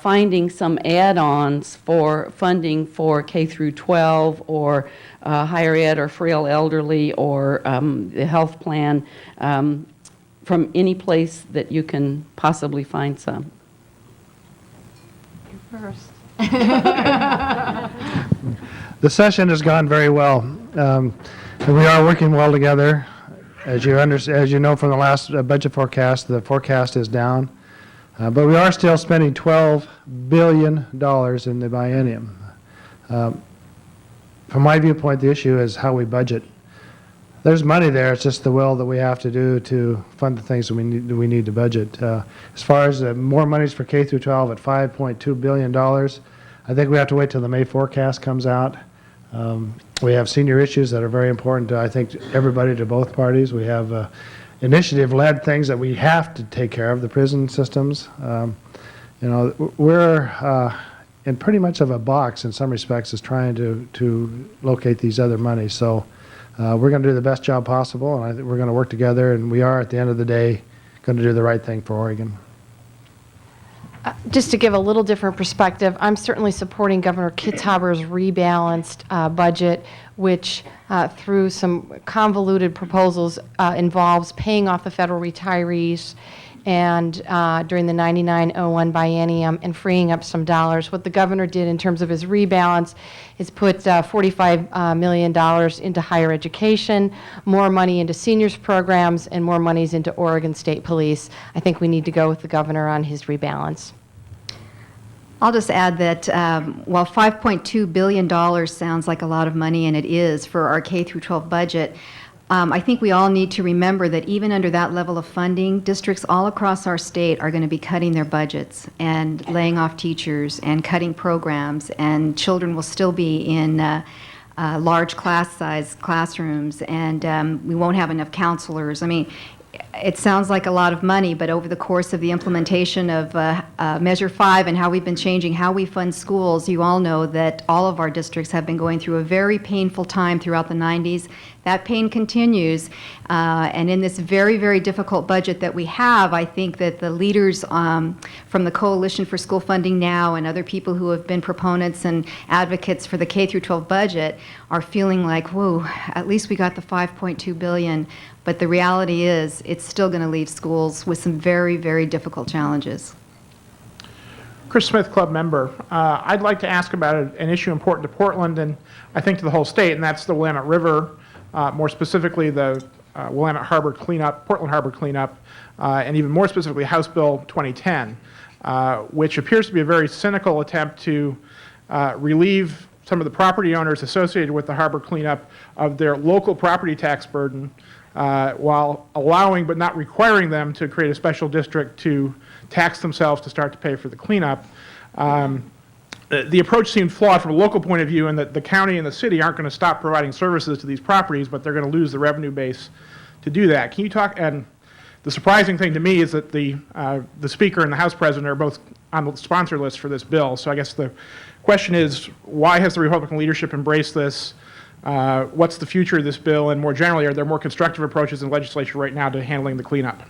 finding some add-ons for funding for K through 12 or higher ed or frail elderly or the health plan from any place that you can possibly find some? You first. The session has gone very well, and we are working well together. As you know from the last budget forecast, the forecast is down. But we are still spending $12 billion in the biennium. From my viewpoint, the issue is how we budget. There's money there, it's just the will that we have to do to fund the things that we need to budget. As far as more monies for K through 12 at $5.2 billion, I think we have to wait till the May forecast comes out. We have senior issues that are very important to, I think, everybody, to both parties. We have initiative-led things that we have to take care of, the prison systems. We're in pretty much of a box in some respects as trying to locate these other monies. So we're going to do the best job possible, and I think we're going to work together, and we are, at the end of the day, going to do the right thing for Oregon. Just to give a little different perspective, I'm certainly supporting Governor Kitzhaber's rebalanced budget, which through some convoluted proposals involves paying off the federal retirees and during the 99-01 biennium and freeing up some dollars. What the governor did in terms of his rebalance is put $45 million into higher education, more money into seniors programs, and more monies into Oregon State Police. I think we need to go with the governor on his rebalance. I'll just add that while $5.2 billion sounds like a lot of money, and it is for our K through 12 budget, I think we all need to remember that even under that level of funding, districts all across our state are going to be cutting their budgets and laying off teachers and cutting programs, and children will still be in large class size classrooms, and we won't have enough counselors. I mean, it sounds like a lot of money, but over the course of the implementation of Measure 5 and how we've been changing how we fund schools, you all know that all of our districts have been going through a very painful time throughout the 90s. That pain continues, and in this very, very difficult budget that we have, I think that the leaders from the Coalition for School Funding Now and other people who have been proponents and advocates for the K-12 budget are feeling like, whoa, at least we got the $5.2 billion. But the reality is, it's still going to leave schools with some very, very difficult challenges. Chris Smith, club member. I'd like to ask about an issue important to Portland and I think to the whole state, and that's the Willamette River, more specifically the Willamette Harbor cleanup, Portland Harbor cleanup, and even more specifically House Bill 2010, which appears to be a very cynical attempt to relieve some of the property owners associated with the harbor cleanup of their local property tax burden, while allowing but not requiring them to create a special district to tax themselves to start to pay for the cleanup. The approach seemed flawed from a local point of view in that the county and the city aren't going to stop providing services to these properties, but they're going to lose the revenue base to do that. Can you talk, and the surprising thing to me is that the Speaker and the House President are both on the sponsor list for this bill. So I guess the question is, why has the Republican leadership embraced this? What's the future of this bill? And more generally, are there more constructive approaches in the legislature right now to handling the cleanup?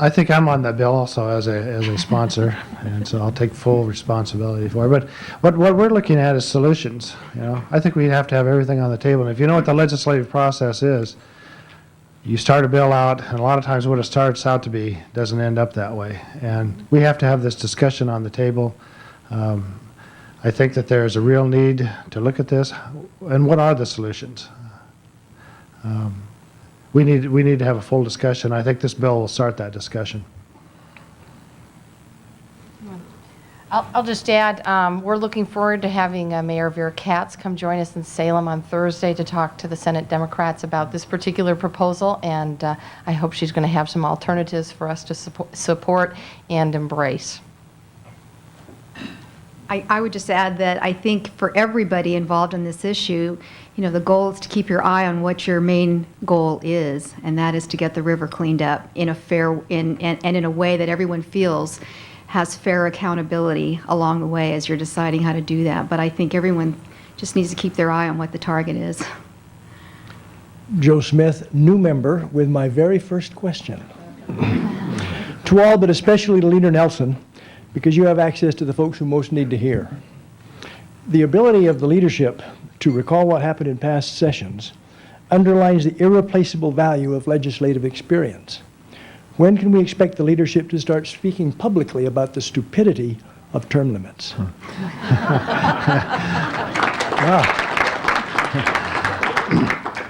I think I'm on that bill also as a sponsor, and so I'll take full responsibility for it. But what we're looking at is solutions. You know, I think we have to have everything on the table. And if you know what the legislative process is, you start a bill out, and a lot of times what it starts out to be doesn't end up that way. And we have to have this discussion on the table. I think that there is a real need to look at this, and what are the solutions? We need to have a full discussion. I think this bill will start that discussion. I'll just add, we're looking forward to having Mayor Vera Katz come join us in Salem on Thursday to talk to the Senate Democrats about this particular proposal, and I hope she's going to have some alternatives for us to support and embrace. I would just add that I think for everybody involved in this issue, you know, the goal is to keep your eye on what your main goal is, and that is to get the river cleaned up in a fair, and in a way that everyone feels has fair accountability along the way as you're deciding how to do that. But I think everyone just needs to keep their eye on what the target is. Joe Smith, new member, with my very first question. To all, but especially to Leader Nelson, because you have access to the folks who most need to hear. The ability of the leadership to recall what happened in past sessions underlines the irreplaceable value of legislative experience. When can we expect the leadership to start speaking publicly about the stupidity of term limits?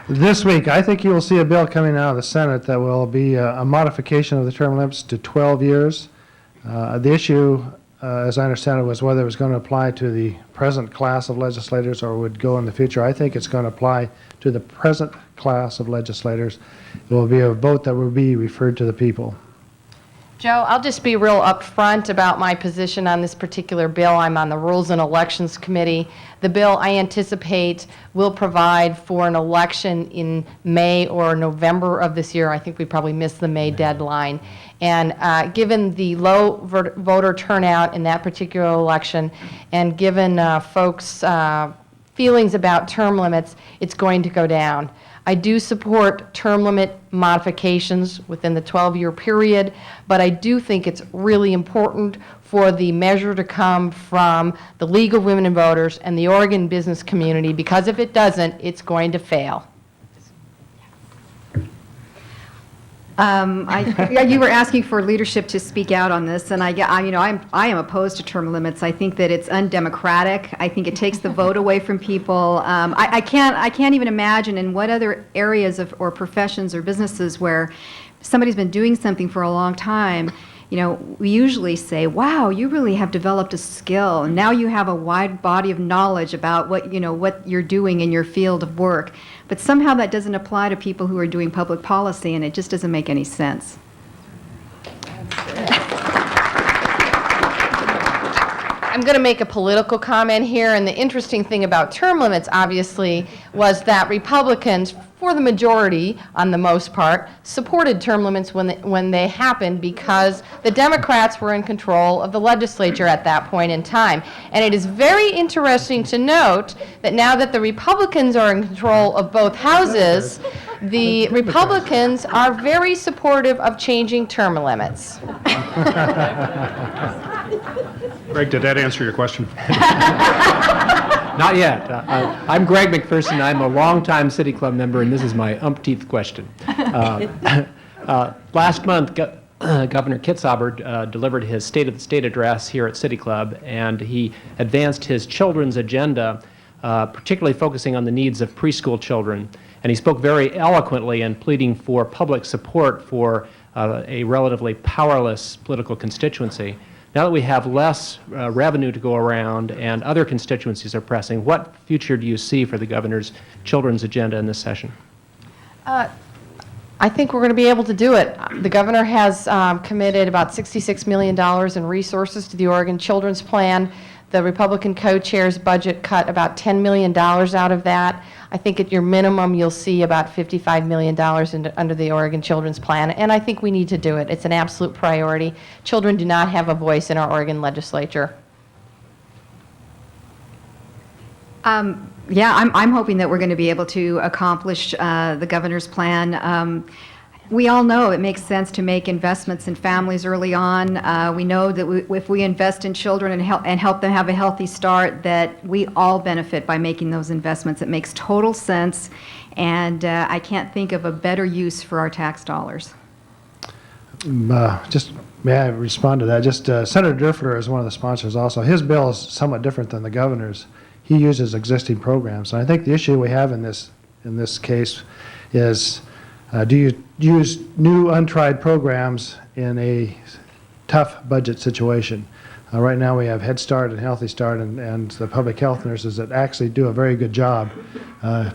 This week, I think you will see a bill coming out of the Senate that will be a modification of the term limits to 12 years. The issue, as I understand it, was whether it was going to apply to the present class of legislators or would go in the future. I think it's going to apply to the present class of legislators. It will be a vote that will be referred to the people. Joe, I'll just be real upfront about my position on this particular bill. I'm on the Rules and Elections Committee. The bill, I anticipate, will provide for an election in May or November of this year. I think we probably missed the May deadline. And given the low voter turnout in that particular election, and given folks' feelings about term limits, it's going to go down. I do support term limit modifications within the 12-year period, but I do think it's really important for the measure to come from the League of Women Voters and the Oregon business community, because if it doesn't, it's going to fail. You were asking for leadership to speak out on this, and I am opposed to term limits. I think that it's undemocratic. I think it takes the vote away from people. I can't even imagine in what other areas or professions or businesses where somebody's been doing something for a long time. You know, we usually say, wow, you really have developed a skill, and now you have a wide body of knowledge about what you're doing in your field of work. But somehow that doesn't apply to people who are doing public policy, and it just doesn't make any sense. I'm going to make a political comment here, and the interesting thing about term limits, obviously, was that Republicans, for the majority, on the most part, supported term limits when they happened because the Democrats were in control of the legislature at that point in time. And it is very interesting to note that now that the Republicans are in control of both houses, the Republicans are very supportive of changing term limits. Greg, did that answer your question? Not yet. I'm Greg McPherson. I'm a longtime City Club member, and this is my umpteenth question. Last month, Governor Kitzhaber delivered his State of the State address here at City Club, and he advanced his children's agenda, particularly focusing on the needs of preschool children. And he spoke very eloquently in pleading for public support for a relatively powerless political constituency. Now that we have less revenue to go around and other constituencies are pressing, what future do you see for the governor's children's agenda in this session? I think we're going to be able to do it. The governor has committed about $66 million in resources to the Oregon Children's Plan. The Republican co-chair's budget cut about $10 million out of that. I think at your minimum you'll see about $55 million under the Oregon Children's Plan, and I think we need to do it. It's an absolute priority. Children do not have a voice in our Oregon legislature. Yeah, I'm hoping that we're going to be able to accomplish the governor's plan. We all know it makes sense to make investments in families early on. We know that if we invest in children and help them have a healthy start, that we all benefit by making those investments. It makes total sense, and I can't think of a better use for our tax dollars. Just may I respond to that? Just Senator Durfler is one of the sponsors also. His bill is somewhat different than the governor's. He uses existing programs. And I think the issue we have in this case is do you use new untried programs in a tough budget situation? Right now we have Head Start and Healthy Start and the public health nurses that actually do a very good job.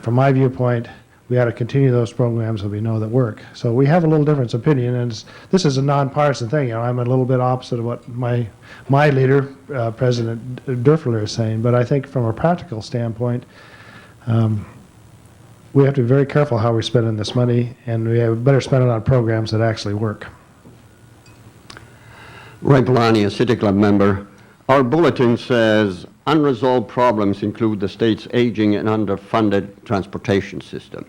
From my viewpoint, we ought to continue those programs that we know that work. So we have a little different opinion, and this is a nonpartisan thing. You know, I'm a little bit opposite of what my leader, President Durfler, is saying, but I think from a practical standpoint, we have to be very careful how we're spending this money, and we better spend it on programs that actually work. Ray Polani, a City Club member. Our bulletin says unresolved problems include the state's aging and underfunded transportation system.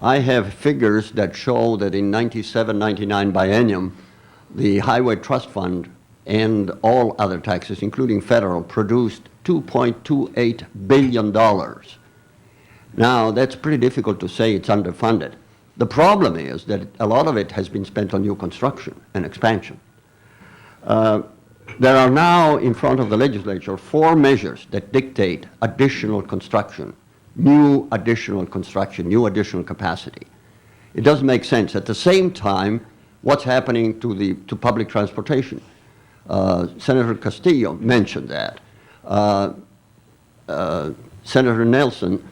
I have figures that show that in 97-99 biennium, the Highway Trust Fund and all other taxes, including federal, produced $2.28 billion. Now, that's pretty difficult to say it's underfunded. The problem is that a lot of it has been spent on new construction and expansion. There are now in front of the legislature 4 measures that dictate additional construction, new additional construction, new additional capacity. It doesn't make sense. At the same time, what's happening to public transportation? Senator Castillo mentioned that. Senator Nelson,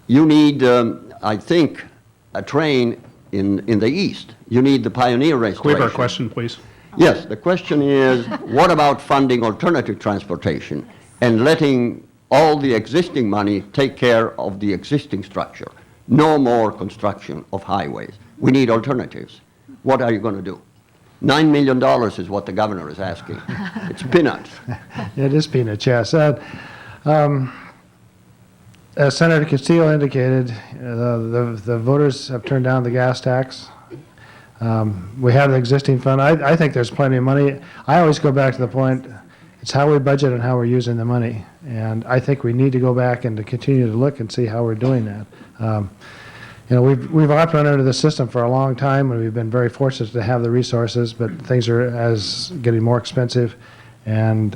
you need, I think, a train in the east. You need the Pioneer restoration. Can we have our question, please? Yes, the question is, what about funding alternative transportation and letting all the existing money take care of the existing structure? No more construction of highways. We need alternatives. What are you going to do? $9 million is what the governor is asking. It's peanuts. It is peanuts, yes. As Senator Castillo indicated, the voters have turned down the gas tax. We have the existing fund. I think there's plenty of money. I always go back to the point, it's how we budget and how we're using the money. And I think we need to go back and to continue to look and see how we're doing that. You know, we've operated under the system for a long time, and we've been very fortunate to have the resources, but things are getting more expensive. And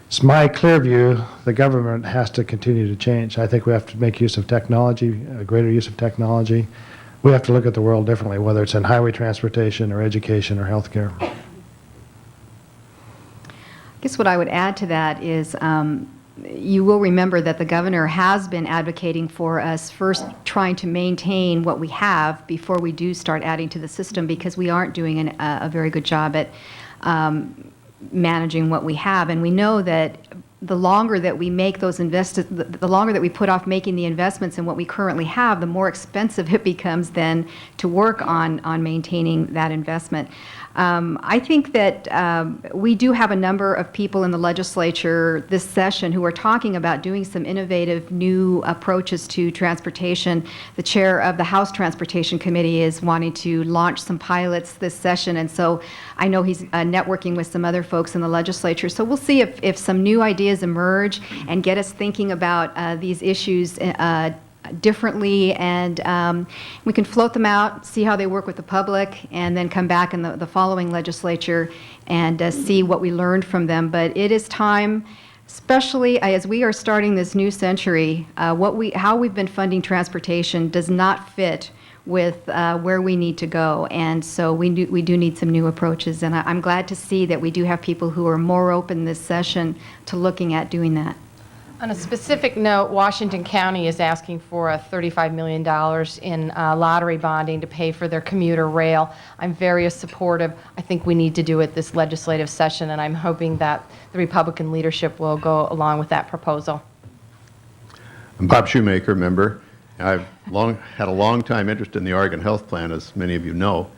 it's my clear view, the government has to continue to change. I think we have to make use of technology, a greater use of technology. We have to look at the world differently, whether it's in highway transportation or education or healthcare. I guess what I would add to that is you will remember that the governor has been advocating for us first trying to maintain what we have before we do start adding to the system, because we aren't doing a very good job at managing what we have. And we know that the longer that we make those the longer that we put off making the investments in what we currently have, the more expensive it becomes then to work on maintaining that investment. I think that we do have a number of people in the legislature this session who are talking about doing some innovative new approaches to transportation. The chair of the House Transportation Committee is wanting to launch some pilots this session, and so I know he's networking with some other folks in the legislature. So we'll see if some new ideas emerge and get us thinking about these issues differently, and we can float them out, see how they work with the public, and then come back in the following legislature and see what we learned from them. But it is time, especially as we are starting this new century, how we've been funding transportation does not fit with where we need to go, and so we do need some new approaches, and I'm glad to see that we do have people who are more open this session to looking at doing that. On a specific note, Washington County is asking for $35 million in lottery bonding to pay for their commuter rail. I'm very supportive. I think we need to do it this legislative session, and I'm hoping that the Republican leadership will go along with that proposal. I'm Bob Shoemaker, member. I've had a long-time interest in the Oregon Health Plan, as many of you know,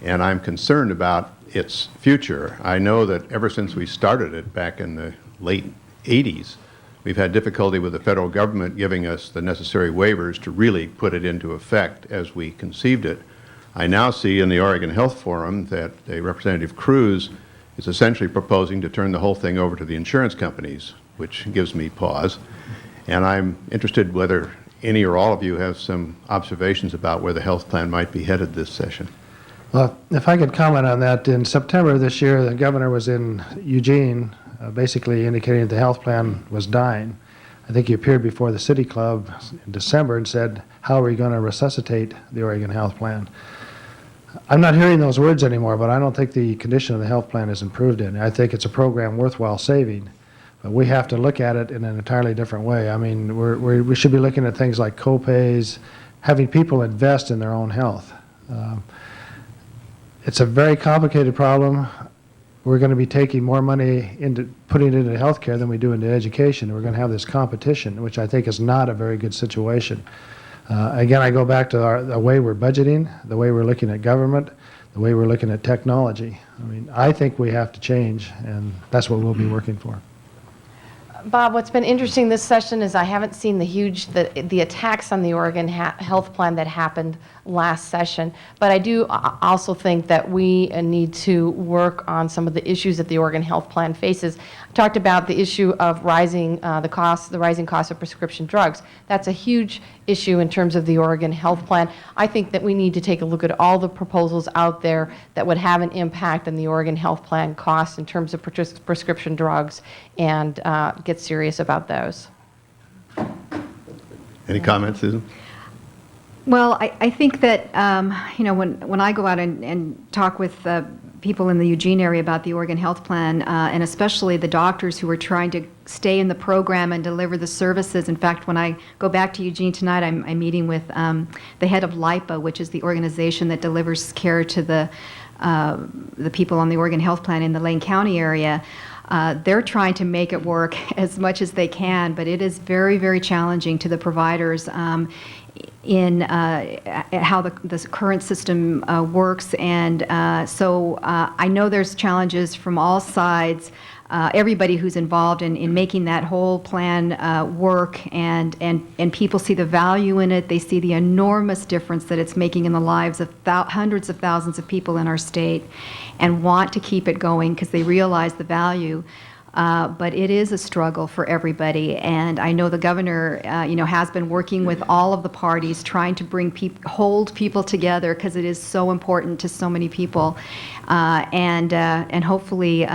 and I'm concerned about its future. I know that ever since we started it back in the late 80s, we've had difficulty with the federal government giving us the necessary waivers to really put it into effect as we conceived it. I now see in the Oregon Health Forum that Representative Cruz is essentially proposing to turn the whole thing over to the insurance companies, which gives me pause. And I'm interested whether any or all of you have some observations about where the health plan might be headed this session. Well, if I could comment on that, in September of this year, the governor was in Eugene, basically indicating that the health plan was dying. I think he appeared before the City Club in December and said, how are we going to resuscitate the Oregon Health Plan? I'm not hearing those words anymore, but I don't think the condition of the health plan has improved any. I think it's a program worthwhile saving, but we have to look at it in an entirely different way. I mean, we should be looking at things like co-pays, having people invest in their own health. It's a very complicated problem. We're going to be taking more money into putting it into healthcare than we do into education. We're going to have this competition, which I think is not a very good situation. Again, I go back to the way we're budgeting, the way we're looking at government, the way we're looking at technology. I mean, I think we have to change, and that's what we'll be working for. Bob, what's been interesting this session is I haven't seen the attacks on the Oregon Health Plan that happened last session, but I do also think that we need to work on some of the issues that the Oregon Health Plan faces. I talked about the issue of rising rising cost of prescription drugs. That's a huge issue in terms of the Oregon Health Plan. I think that we need to take a look at all the proposals out there that would have an impact on the Oregon Health Plan costs in terms of prescription drugs and get serious about those. Any comments, Susan? Well, I think that, when I go out and talk with people in the Eugene area about the Oregon Health Plan, and especially the doctors who are trying to stay in the program and deliver the services. In fact, when I go back to Eugene tonight, I'm meeting with the head of LIPA, which is the organization that delivers care to the people on the Oregon Health Plan in the Lane County area. They're trying to make it work as much as they can, but it is very, very challenging to the providers in how the current system works. And so I know there's challenges from all sides, everybody who's involved in making that whole plan work, and people see the value in it. They see the enormous difference that it's making in the lives of hundreds of thousands of people in our state, and want to keep it going because they realize the value. But it is a struggle for everybody, and I know the governor, has been working with all of the parties, trying to hold people together because it is so important to so many people, and hopefully,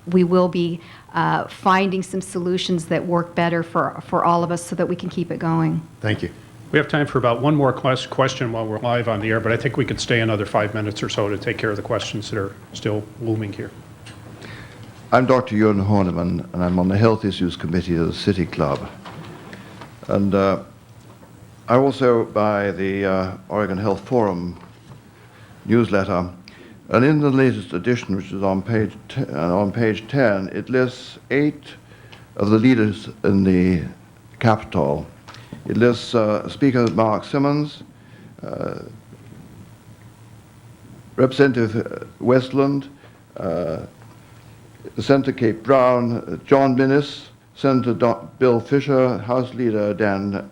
we will be finding some solutions that work better for all of us, so that we can keep it going. Thank you. We have time for about one more question while we're live on the air, but I think we could stay another 5 minutes or so to take care of the questions that are still looming here. I'm Dr. Jürgen Horneman, and I'm on the Health Issues Committee of the City Club. And I also, by the Oregon Health Forum newsletter, And in the latest edition, which is on page 10, it lists 8 of the leaders in the Capitol. It lists Speaker Mark Simmons, Representative Westland, Senator Kate Brown, John Minnis, Senator Bill Fisher, House Leader Dan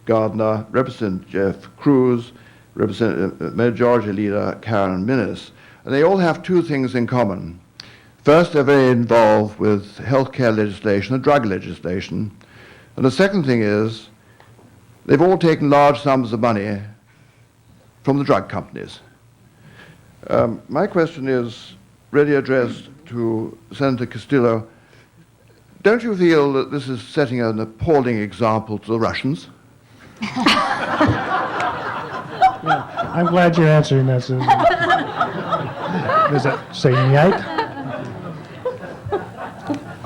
Gardner, Representative Jeff Cruz, Majority Leader Karen Minnis. And they all have 2 things in common. First, they're very involved with healthcare legislation and drug legislation. And the second thing is, they've all taken large sums of money from the drug companies. My question is really addressed to Senator Castillo. Don't you feel that this is setting an appalling example to the Russians? Yeah, I'm glad you're answering that, Susan. Does that say right?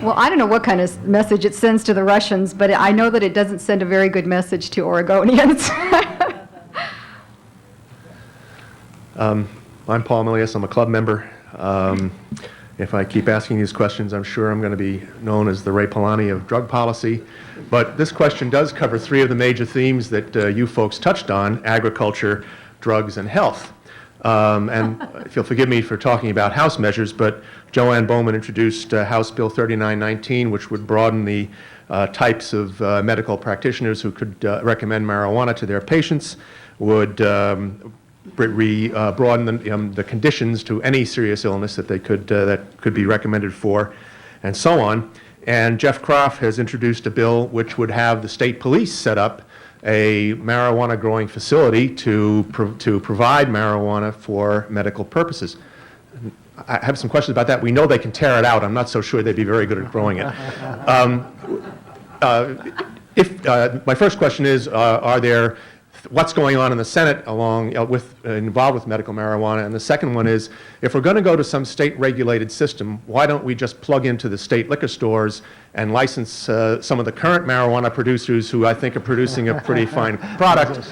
Well, I don't know what kind of message it sends to the Russians, but I know that it doesn't send a very good message to Oregonians. I'm Paul Milius. I'm a club member. If I keep asking these questions, I'm sure I'm going to be known as the Ray Polani of drug policy. But this question does cover 3 of the major themes that you folks touched on: agriculture, drugs, and health. And if you'll forgive me for talking about House measures, but Joanne Bowman introduced House Bill 3919, which would broaden the types of medical practitioners who could recommend marijuana to their patients, would broaden the conditions to any serious illness that that could be recommended for, and so on. And Jeff Croft has introduced a bill which would have the state police set up a marijuana growing facility to provide marijuana for medical purposes. I have some questions about that. We know they can tear it out. I'm not so sure they'd be very good at growing it. My first question is, what's going on in the Senate involved with medical marijuana? And the second one is, if we're going to go to some state-regulated system, why don't we just plug into the state liquor stores and license some of the current marijuana producers, who I think are producing a pretty fine product,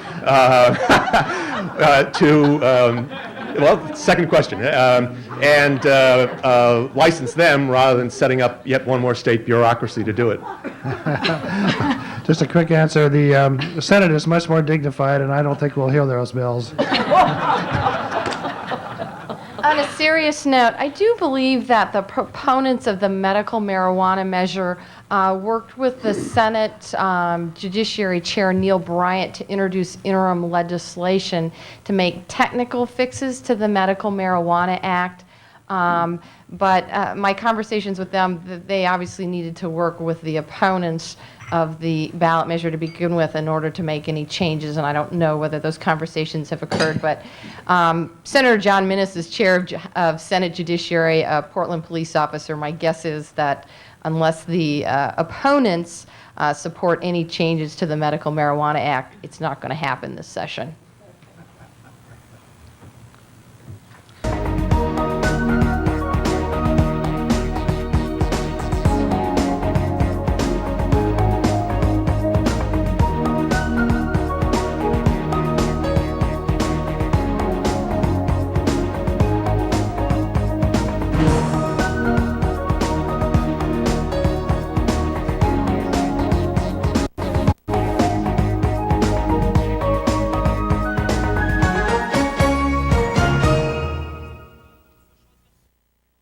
second question, and license them rather than setting up yet one more state bureaucracy to do it? Just a quick answer. The Senate is much more dignified, and I don't think we'll hear those bills. On a serious note, I do believe that the proponents of the medical marijuana measure worked with the Senate Judiciary Chair Neil Bryant to introduce interim legislation to make technical fixes to the Medical Marijuana Act. But my conversations with them, they obviously needed to work with the opponents of the ballot measure to begin with in order to make any changes, and I don't know whether those conversations have occurred. But Senator John Minnis is chair of Senate Judiciary, a Portland police officer. My guess is that unless the opponents support any changes to the Medical Marijuana Act, it's not going to happen this session.